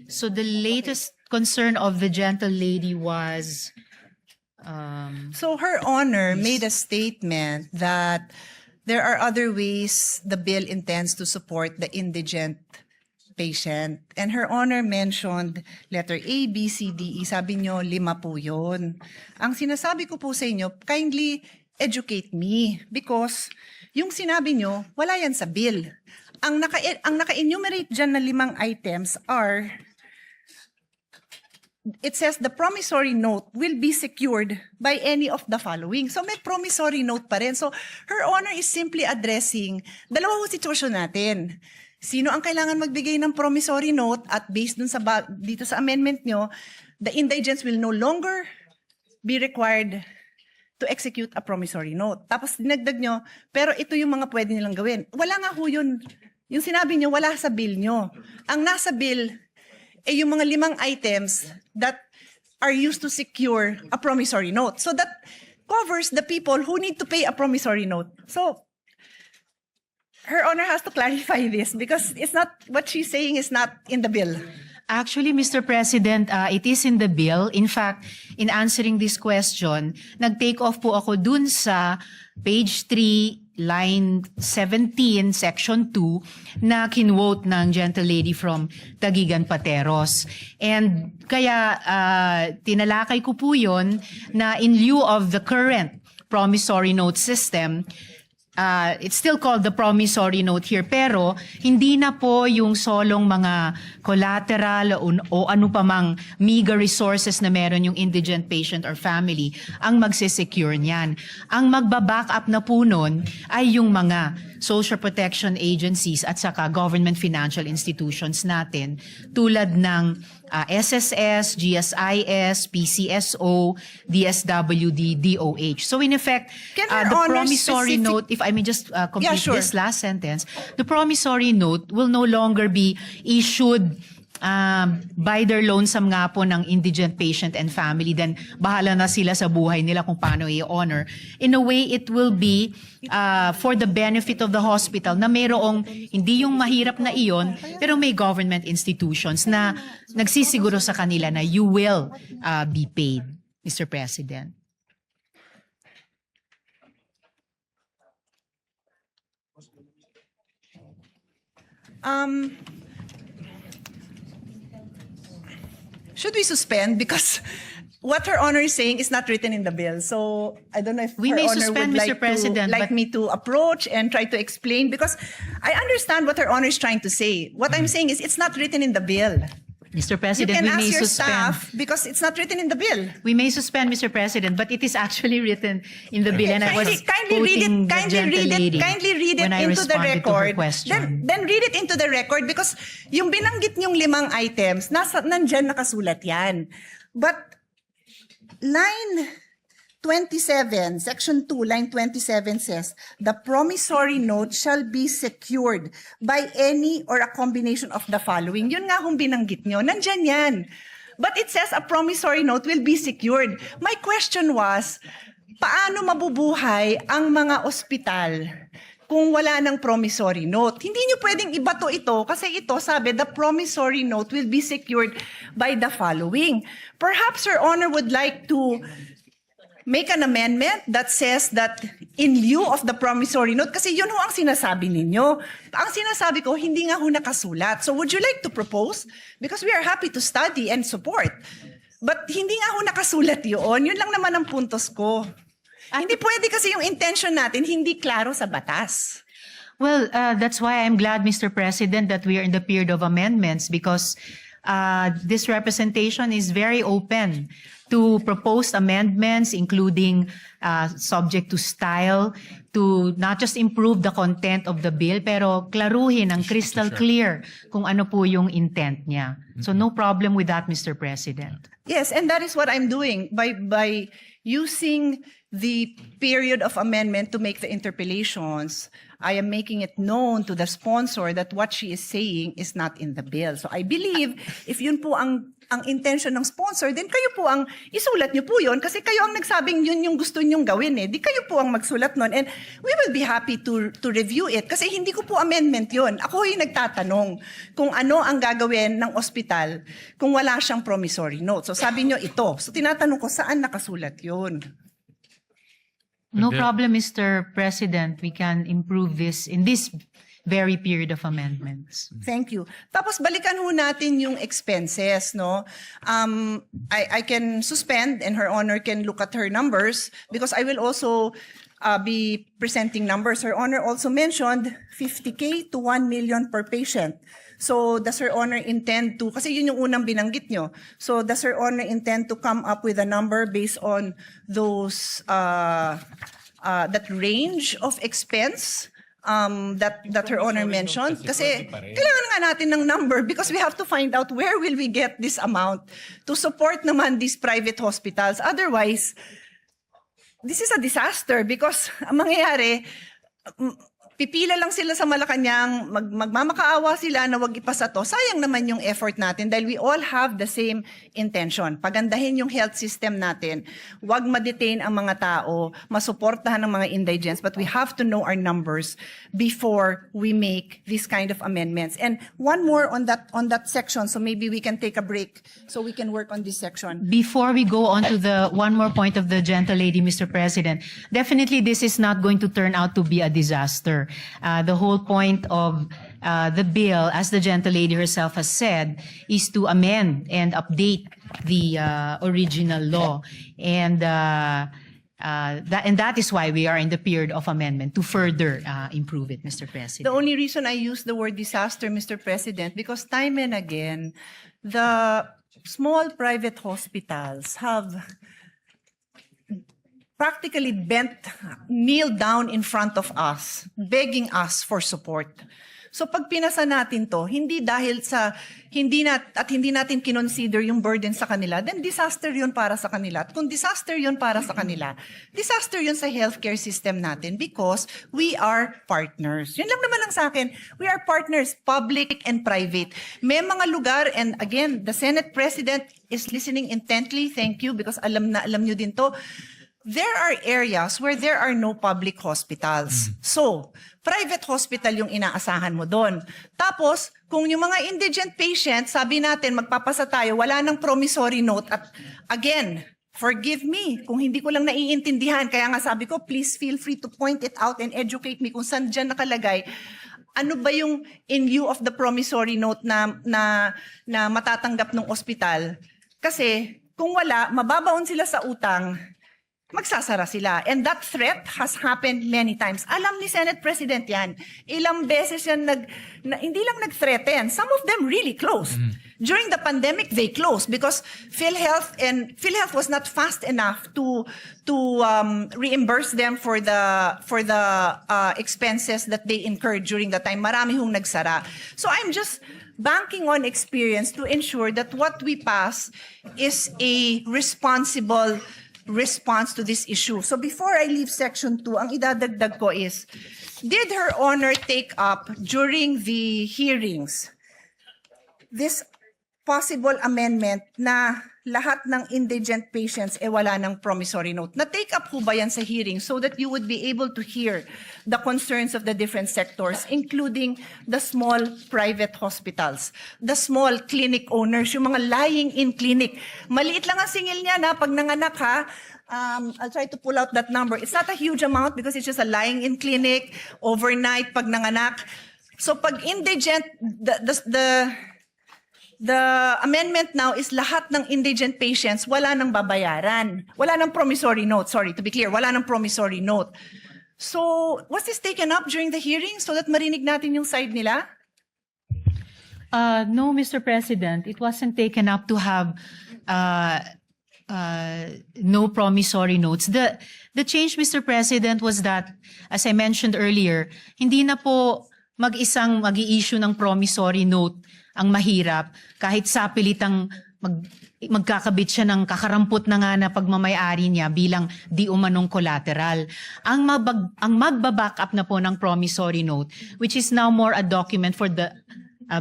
So the latest concern of the gentle lady was So Her Honor made a statement that there are other ways the bill intends to support the indigent patient. And Her Honor mentioned letter A, B, C, D, E. Sabi nyo, 5 po yun. Ang sinasabi ko po sa inyo, kindly educate me because yung sinabi nyo, wala yan sa bill. Ang naka-enumerate dyan na 5 items are, it says the promissory note will be secured by any of the following. So may promissory note pa rin. So Her Honor is simply addressing dalawang sitwasyon natin. Sino ang kailangan magbigay ng promissory note at based dun sa dito sa amendment nyo, the indigents will no longer be required to execute a promissory note. Tapos dinagdag nyo, pero ito yung mga pwede nilang gawin. Wala nga ho yun. Yung sinabi nyo, wala sa bill nyo. Ang nasa bill, yung mga 5 items that are used to secure a promissory note. So that covers the people who need to pay a promissory note. So Her Honor has to clarify this because it's not, what she's saying is not in the bill. actually, Mr. President, it is in the bill. In fact, in answering this question, nag-take off po ako dun sa page 3, line 17, section 2, na kinwote ng gentle lady from Tagigan Pateros. And kaya tinalakay ko po yun na in lieu of the current promissory note system, it's still called the promissory note here, pero hindi na po yung solong mga collateral o ano pa mang meager resources na meron yung indigent patient or family ang magsisecure niyan. Ang magbaback up na po nun ay yung mga social protection agencies at saka government financial institutions natin tulad ng SSS, GSIS, PCSO, DSWD, DOH. So in effect, Can Her the Honor promissory specific- note, if I may just complete sure. this last sentence, the promissory note will no longer be issued by their lonesome nga po ng indigent patient and family, then bahala na sila sa buhay nila kung paano i-honor. In a way, it will be for the benefit of the hospital na mayroong, hindi yung mahirap na iyon, pero may government institutions na nagsisiguro sa kanila na you will be paid, Mr. President. Should we suspend? Because what Her Honor is saying is not written in the bill. So I don't know if We Her may Honor suspend, would Mr. President, like but- me to approach and try to explain, because I understand what Her Honor is trying to say. What I'm saying is it's not written in the bill. Mr. You President, can we ask may your suspend. staff because it's not written in the bill. We may suspend, Mr. President, but it is actually written in the bill, and I was Kindly read quoting it. the gentle lady Kindly read it when I into the responded to her record. question. Then read it into the record because yung binanggit niyong 5 items, nandyan nakasulat yan. But line 27, section 2, line 27 says, the promissory note shall be secured by any or a combination of the following. Yun nga kung binanggit nyo, nandyan yan. But it says a promissory note will be secured. My question was, paano mabubuhay ang mga ospital kung wala ng promissory note? Hindi nyo pwedeng ibato ito kasi ito sabi, the promissory note will be secured by the following. Perhaps Your Honor would like to make an amendment that says that in lieu of the promissory note, kasi yun ho ang sinasabi ninyo. Ang sinasabi ko, hindi nga ho nakasulat. So would you like to propose? Because we are happy to study and support. But hindi nga ho nakasulat yun. Yun lang naman ang puntos ko. Hindi pwede kasi yung intention natin hindi klaro sa batas. Well, that's why I'm glad, Mr. President, that we are in the period of amendments because this representation is very open to proposed amendments, including subject to style, to not just improve the content of the bill, pero klaruhin ang crystal clear kung ano po yung intent niya. So no problem with that, Mr. President. Yes, and that is what I'm doing by using the period of amendment to make the interpellations. I am making it known to the sponsor that what she is saying is not in the bill. So I believe if yun po ang intention ng sponsor, then kayo po ang isulat nyo po yun kasi kayo ang nagsabing yun yung gusto nyong gawin eh. Di kayo po ang magsulat nun and we will be happy to review it kasi hindi ko po amendment yun. Ako yung nagtatanong kung ano ang gagawin ng ospital kung wala siyang promissory note. So sabi nyo ito. So tinatanong ko saan nakasulat yun? No problem, Mr. President. We can improve this in this very period of amendments. Thank you. Tapos balikan ho natin yung expenses, no? I can suspend and Her Honor can look at her numbers because I will also be presenting numbers. Her Honor also mentioned 50K to 1 million per patient. So does Her Honor intend to, kasi yun yung unang binanggit nyo, so does Her Honor intend to come up with a number based on those, that range of expense that Her Honor mentioned? Kasi kailangan nga natin ng number because we have to find out where will we get this amount to support naman these private hospitals. Otherwise, this is a disaster because ang mangyayari, pipila lang sila sa Malacanang, magmamakaawa sila na wag ipasa to. Sayang naman yung effort natin dahil we all have the same intention. Pagandahin yung health system natin. Wag ma-detain ang mga tao, masuportahan ng mga indigents, but we have to know our numbers before we make these kind of amendments. And one more on that section, so maybe we can take a break so we can work on this section. Before we go on to the one more point of the gentle lady, Mr. President, definitely this is not going to turn out to be a disaster. The whole point of the bill, as the gentle lady herself has said, is to amend and update the original law. And that is why we are in the period of amendment to further improve it, Mr. President. The only reason I use the word disaster, Mr. President, because time and again, the small private hospitals have practically kneel down in front of us, begging us for support. So pag pinasa natin to, hindi dahil sa hindi natin kinonsider yung burden sa kanila, then disaster yun para sa kanila. At kung disaster yun para sa kanila, disaster yun sa healthcare system natin because we are partners. Yun lang naman ang sa akin. We are partners, public and private. May mga lugar, and again, the Senate President is listening intently. Thank you because alam nyo din to. There are areas where there are no public hospitals. So, private hospital yung inaasahan mo doon. Tapos, kung yung mga indigent patients, sabi natin, magpapasa tayo, wala nang promissory note. At again, forgive me kung hindi ko lang naiintindihan. Kaya nga sabi ko, please feel free to point it out and educate me kung saan dyan nakalagay. Ano ba yung in lieu of the promissory note na matatanggap ng ospital? Kasi, kung wala, mababaon sila sa utang, magsasara sila. And that threat has happened many times. Alam ni Senate President yan. Ilang beses yan hindi lang nag-threaten. Some of them really closed. During the pandemic, they closed because PhilHealth was not fast enough to reimburse them for the expenses that they incurred during the time. Marami hong nagsara. So I'm just banking on experience to ensure that what we pass is a responsible response to this issue. So before I leave section 2, ang idadagdag ko is, did Her Honor take up during the hearings this possible amendment na lahat ng indigent patients wala ng promissory note? Na-take up ho ba yan sa hearing so that you would be able to hear the concerns of the different sectors, including the small private hospitals, the small clinic owners, yung mga lying-in clinic. Maliit lang ang singil niya na pag nanganak ha, I'll try to pull out that number. It's not a huge amount because it's just a lying-in clinic, overnight pag nanganak. So pag indigent, the amendment now is lahat ng indigent patients wala nang babayaran. Wala nang promissory note. Sorry, to be clear, wala nang promissory note. So, was this taken up during the hearing so that marinig natin yung side nila? No, Mr. President, it wasn't taken up to have no promissory notes. The change, Mr. President, was that, as I mentioned earlier, hindi na po mag-isang mag-i-issue ng promissory note ang mahirap kahit sapilitang magkakabit siya ng kakarampot na nga na pagmamayari niya bilang di umanong collateral. Ang magbaback up na po ng promissory note, which is now more a document for the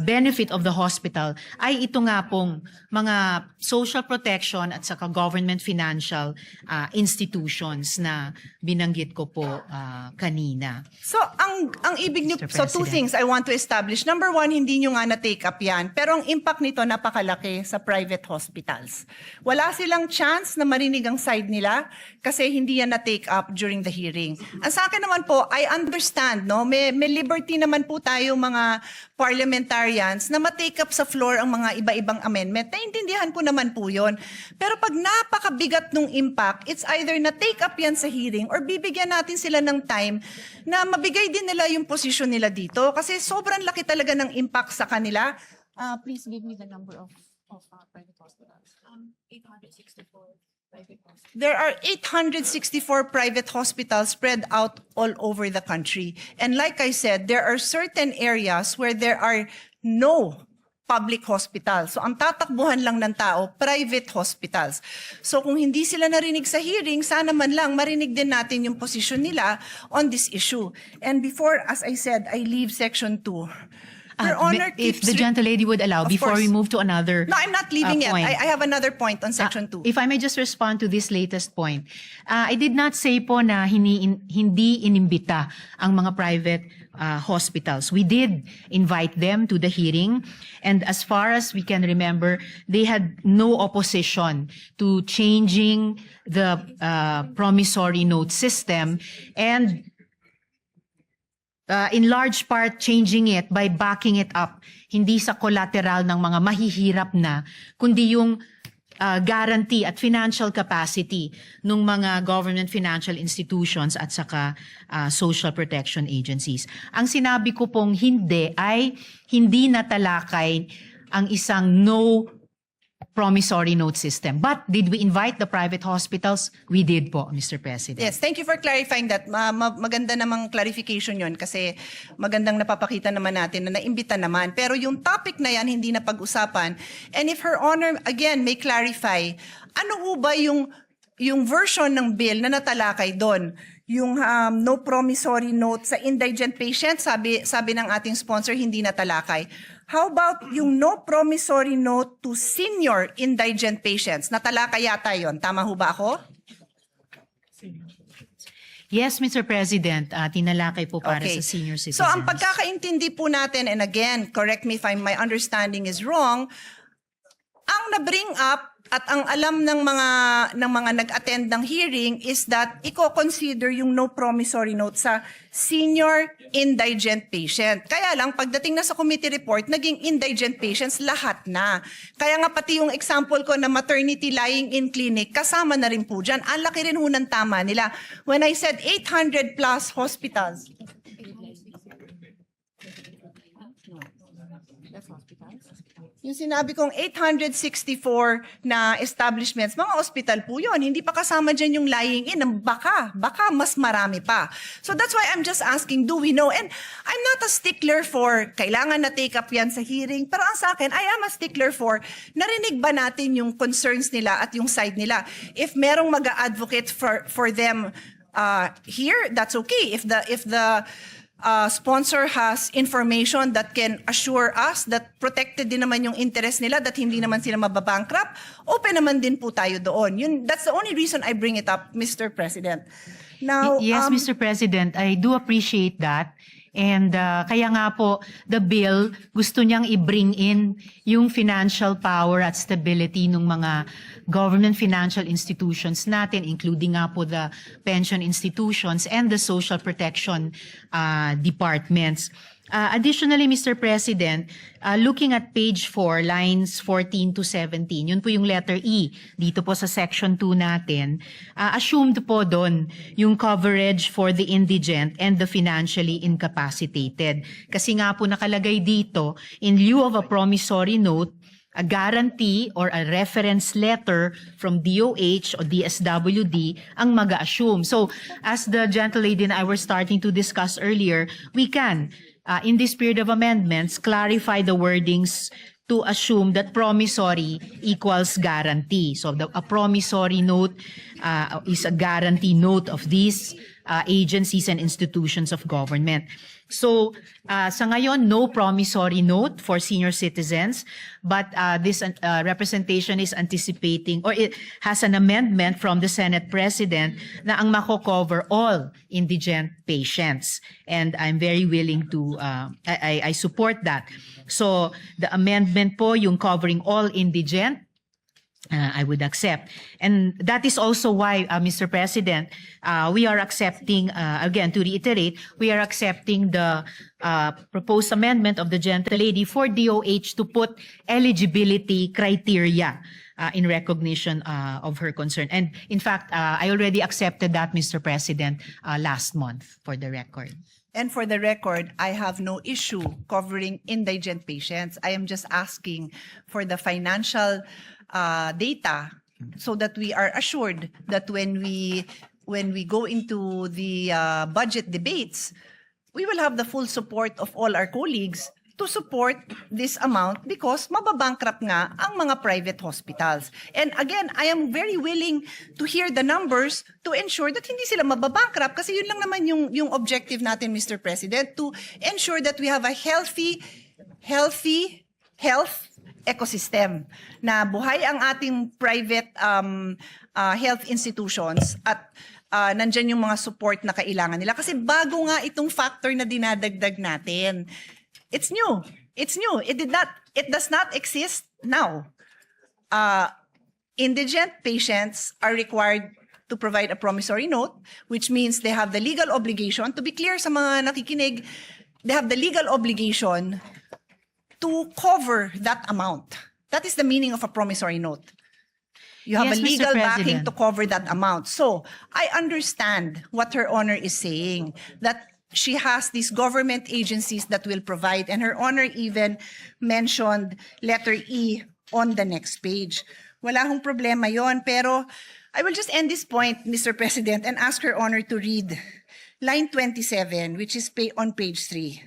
benefit of the hospital, ay ito nga pong mga social protection at saka government financial institutions na binanggit ko po kanina. So, ang ibig niyo, Mr. so two President. things I want to establish. Number one, hindi niyo nga na-take up yan, pero ang impact nito napakalaki sa private hospitals. Wala silang chance na marinig ang side nila kasi hindi yan na-take up during the hearing. Ang sa akin naman po, I understand, no? May liberty naman po tayo mga parliamentarians na ma-take up sa floor ang mga iba-ibang amendment. Naintindihan ko naman po yun. Pero pag napakabigat nung impact, it's either na-take up yan sa hearing or bibigyan natin sila ng time na mabigay din nila yung posisyon nila dito. Kasi sobrang laki talaga ng impact sa kanila. Please give me the number of private hospitals. 864 private hospitals. There are 864 private hospitals spread out all over the country. And like I said, there are certain areas where there are no public hospitals. So ang tatakbuhan lang ng tao, private hospitals. So kung hindi sila narinig sa hearing, sana man lang marinig din natin yung posisyon nila on this issue. And before, as I said, I leave Section 2. Your Honor If keeps the gentlelady would allow, Of before we course. move to another No, I'm not leaving yet. point. I have another point on Section 2. If I may just respond to this latest point. I did not say po na hindi inimbita ang mga private hospitals. We did invite them to the hearing, and as far as we can remember, they had no opposition to changing the promissory note system, and in large part changing it by backing it up, hindi sa collateral ng mga mahihirap na, kundi yung guarantee at financial capacity ng mga government financial institutions at saka social protection agencies. Ang sinabi ko pong hindi ay hindi natalakay ang isang no promissory note system. But did we invite the private hospitals? We did po, Mr. President. Yes, thank you for clarifying that. Maganda namang clarification yon kasi magandang napapakita naman natin na naimbita naman. Pero yung topic na yan, hindi na pag-usapan. And if Her Honor, again, may clarify, ano ho ba yung version ng bill na natalakay doon? Yung no promissory note sa indigent patient, sabi ng ating sponsor, hindi natalakay. How about yung no promissory note to senior indigent patients? Natalakay yata yon. Tama ho ba ako? Yes, Mr. President, tinalakay po para sa senior citizens. So ang pagkakaintindi po natin, and again, correct me if my understanding is wrong, ang na-bring up at ang alam ng mga nag-attend ng hearing is that i-consider yung no promissory note sa senior indigent patient. Kaya lang, pagdating na sa committee report, naging indigent patients lahat na. Kaya nga pati yung example ko na maternity lying in clinic, kasama na rin po dyan. Ang laki rin ho ng tama nila. When I said 800 plus hospitals, yung sinabi kong 864 na establishments, mga hospital po yun. Hindi pa kasama dyan yung lying in. Baka mas marami pa. So that's why I'm just asking, do we know? And I'm not a stickler for kailangan na take up yan sa hearing. Pero ang sa akin, I am a stickler for narinig ba natin yung concerns nila at yung side nila. If merong mag-advocate for them here, that's okay. If the sponsor has information that can assure us that protected din naman yung interest nila, that hindi naman sila mababankrupt, open naman din po tayo doon. That's the only reason I bring it up, Mr. President. Now, yes, Mr. President, I do appreciate that. And kaya nga po, the bill, gusto niyang i-bring in yung financial power at stability ng mga government financial institutions natin, including nga po the pension institutions and the social protection departments. Additionally, Mr. President, looking at page 4, lines 14 to 17, yun po yung letter E dito po sa section 2 natin, assumed po doon yung coverage for the indigent and the financially incapacitated. Kasi nga po nakalagay dito, in lieu of a promissory note, a guarantee or a reference letter from DOH or DSWD ang mag-assume. So, as the gentlelady and I were starting to discuss earlier, we can in this period of amendments, clarify the wordings to assume that promissory equals guarantee. So a promissory note is a guarantee note of these agencies and institutions of government. So sa ngayon, no promissory note for senior citizens, but this representation is anticipating, or it has an amendment from the Senate President na ang mako-cover all indigent patients. And I'm very willing to, I support that. So the amendment po, yung covering all indigent, I would accept. And that is also why, Mr. President, we are accepting, again, to reiterate, we are accepting the proposed amendment of the gentlelady for DOH to put eligibility criteria in recognition of her concern. And in fact, I already accepted that, Mr. President, last month, for the record. And for the record, I have no issue covering indigent patients. I am just asking for the financial data so that we are assured that when we go into the budget debates, we will have the full support of all our colleagues to support this amount because mababankrupt nga ang mga private hospitals. And again, I am very willing to hear the numbers to ensure that hindi sila mababankrupt kasi yun lang naman yung objective natin, Mr. President, to ensure that we have a healthy health ecosystem na buhay ang ating private health institutions at nandyan yung mga support na kailangan nila. Kasi bago nga itong factor na dinadagdag natin. It's new. It's new. It does not exist now. Indigent patients are required to provide a promissory note, which means they have the legal obligation, to be clear sa mga nakikinig, they have the legal obligation to cover that amount. That is the meaning of a promissory note. You have Yes, a legal Mr. backing President. to cover that amount. So I understand what Her Honor is saying, that she has these government agencies that will provide, and Her Honor even mentioned letter E on the next page. Wala hong problema yon, pero I will just end this point, Mr. President, and ask Her Honor to read line 27, which is on page 3.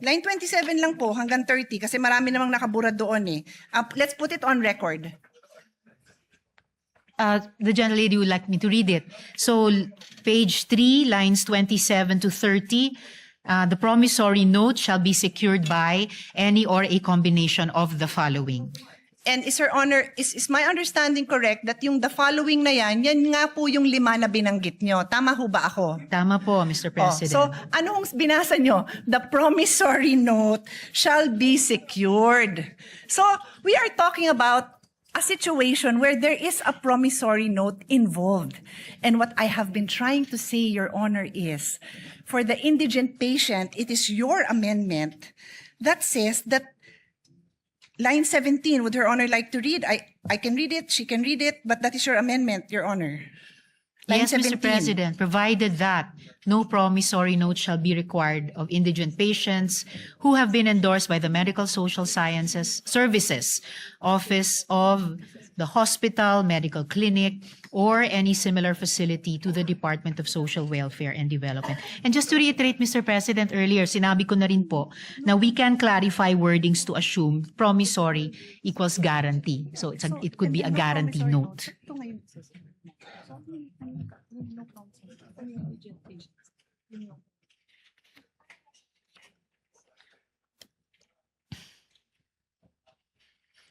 Line 27 lang po, hanggang 30, kasi marami namang nakabura doon eh. Let's put it on record. The gentlelady would like me to read it. So, page 3, lines 27 to 30, the promissory note shall be secured by any or a combination of the following. And is Her Honor, is my understanding correct that yung the following na yan nga po yung 5 na binanggit nyo? Tama ho ba ako? Tama po, Mr. President. So, anong binasa nyo? The promissory note shall be secured. So, we are talking about a situation where there is a promissory note involved. And what I have been trying to say, Your Honor, is for the indigent patient, it is your amendment that says that line 17, would Her Honor like to read? I can read it, she can read it, but that is your amendment, Your Honor. Line Yes, Mr. 17. President, provided that no promissory note shall be required of indigent patients who have been endorsed by the Medical Social Sciences Services Office of the hospital, medical clinic, or any similar facility to the Department of Social Welfare and Development. And just to reiterate, Mr. President, earlier, sinabi ko na rin po na we can clarify wordings to assume promissory equals guarantee. So it could be a guarantee note.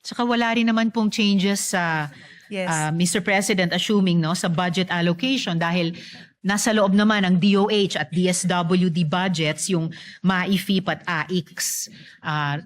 Saka wala rin naman pong changes sa Yes. Mr. President, assuming no sa budget allocation dahil nasa loob naman ng DOH at DSWD budgets yung MAIFIP at AIX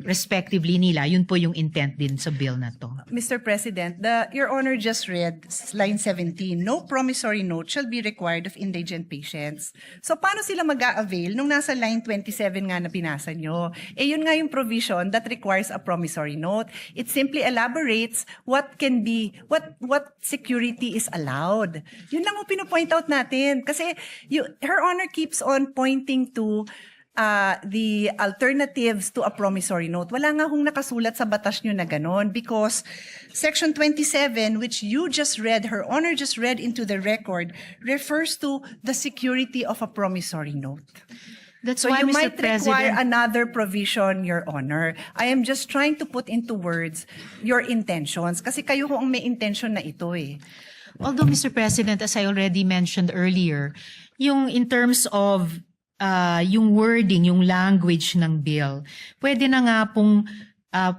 respectively nila. Yun po yung intent din sa bill na to. Mr. President, Your Honor just read line 17, no promissory note shall be required of indigent patients. So paano sila mag-a-avail nung nasa line 27 nga na pinasa nyo? Eh yun nga yung provision that requires a promissory note. It simply elaborates what can be, what security is allowed. Yun lang mo pinopoint out natin. Kasi Her Honor keeps on pointing to the alternatives to a promissory note. Wala nga hong nakasulat sa batas nyo na ganon because Section 27, which you just read, Her Honor just read into the record, refers to the security of a promissory note. That's So why, you Mr. might require President, another provision, Your Honor. I am just trying to put into words your intentions. Kasi kayo ho ang may intention na ito eh. although, Mr. President, as I already mentioned earlier, yung in terms of yung wording, yung language ng bill, pwede na nga pong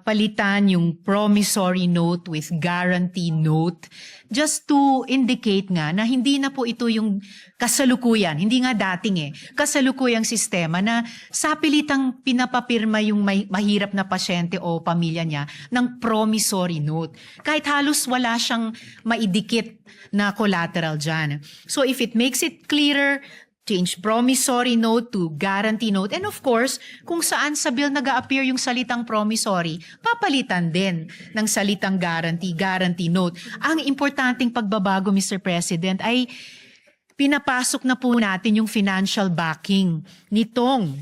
palitan yung promissory note with guarantee note just to indicate nga na hindi na po ito yung kasalukuyan, hindi nga dating kasalukuyang sistema na sapilitang pinapapirma yung mahirap na pasyente o pamilya niya ng promissory note. Kahit halos wala siyang maidikit na collateral dyan. So if it makes it clearer, change promissory note to guarantee note. And of course, kung saan sa bill nag-a-appear yung salitang promissory, papalitan din ng salitang guarantee note. Ang importanteng pagbabago, Mr. President, ay pinapasok na po natin yung financial backing nitong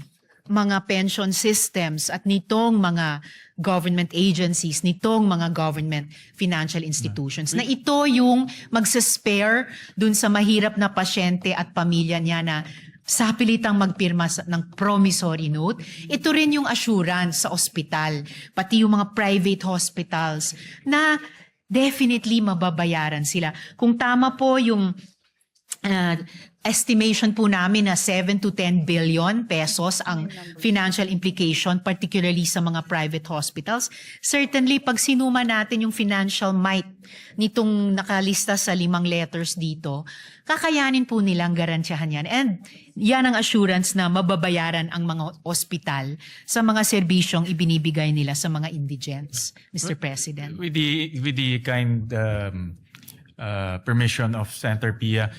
mga pension systems at nitong mga government agencies, nitong mga government financial institutions, na ito yung magsaspare dun sa mahirap na pasyente at pamilya niya na sapilitang magpirma ng promissory note. Ito rin yung assurance sa ospital, pati yung mga private hospitals na definitely mababayaran sila. Kung tama po yung estimation po namin na 7 to 10 billion pesos ang financial implication, particularly sa mga private hospitals. Certainly, pag sinuma natin yung financial might nitong nakalista sa 5 letters dito, kakayanin po nilang garantiyahan yan. And yan ang assurance na mababayaran ang mga ospital sa mga serbisyong ibinibigay nila sa mga indigents, Mr. President. With the kind permission of Senator Pia,